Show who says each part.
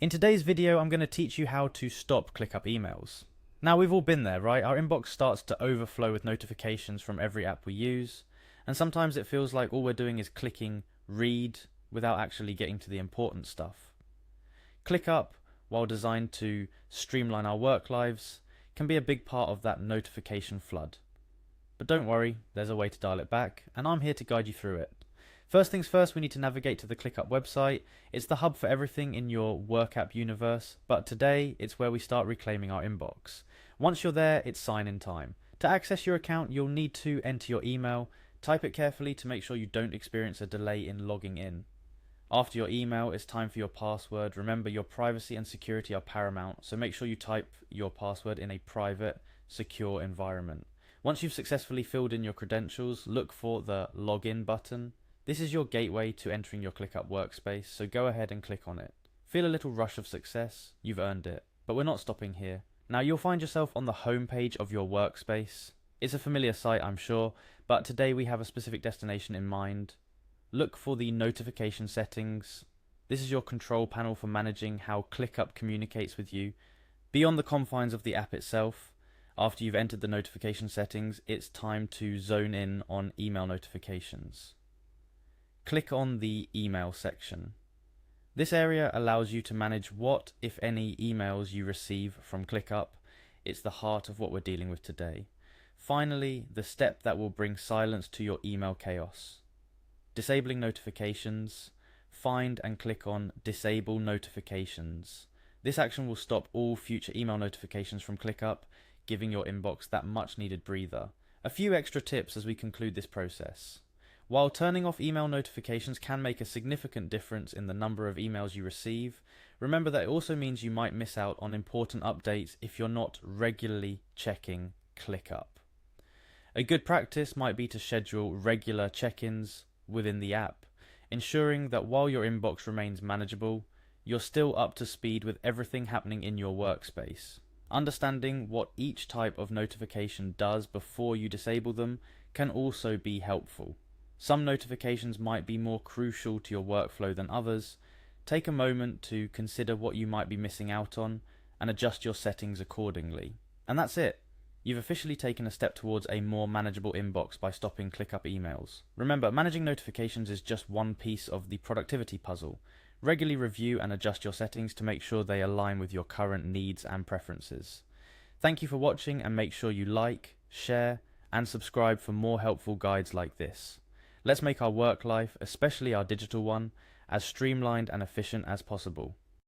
Speaker 1: In today's video, I'm going to teach you how to stop Clickup emails. Now, we've all been there, right? Our inbox starts to overflow with notifications from every app we use, and sometimes it feels like all we're doing is clicking read without actually getting to the important stuff. Clickup, while designed to streamline our work lives, can be a big part of that notification flood. But don't worry, there's a way to dial it back, and I'm here to guide you through it. First things first, we need to navigate to the Clickup website. It's the hub for everything in your work app universe, but today it's where we start reclaiming our inbox. Once you're there, it's sign-in time. To access your account, you'll need to enter your email. Type it carefully to make sure you don't experience a delay in logging in. After your email, it's time for your password. Remember, your privacy and security are paramount, so make sure you type your password in a private, secure environment. Once you've successfully filled in your credentials, look for the login button. This is your gateway to entering your Clickup workspace, so go ahead and click on it. Feel a little rush of success, you've earned it. But we're not stopping here. Now you'll find yourself on the home page of your workspace. It's a familiar site, I'm sure, but today we have a specific destination in mind. Look for the notification settings. This is your control panel for managing how Clickup communicates with you. Beyond the confines of the app itself, after you've entered the notification settings, it's time to zone in on email notifications. Click on the email section. This area allows you to manage what, if any, emails you receive from Clickup. It's the heart of what we're dealing with today. Finally, the step that will bring silence to your email chaos. Disabling notifications. Find and click on Disable Notifications. This action will stop all future email notifications from Clickup, giving your inbox that much needed breather. A few extra tips as we conclude this process. While turning off email notifications can make a significant difference in the number of emails you receive, remember that it also means you might miss out on important updates if you're not regularly checking Clickup. A good practice might be to schedule regular check-ins within the app, ensuring that while your inbox remains manageable, you're still up to speed with everything happening in your workspace. Understanding what each type of notification does before you disable them can also be helpful. Some notifications might be more crucial to your workflow than others. Take a moment to consider what you might be missing out on and adjust your settings accordingly. And that's it. You've officially taken a step towards a more manageable inbox by stopping Clickup emails. Remember, managing notifications is just one piece of the productivity puzzle. Regularly review and adjust your settings to make sure they align with your current needs and preferences. Thank you for watching, and make sure you like, share, and subscribe for more helpful guides like this. Let's make our work life, especially our digital one, as streamlined and efficient as possible.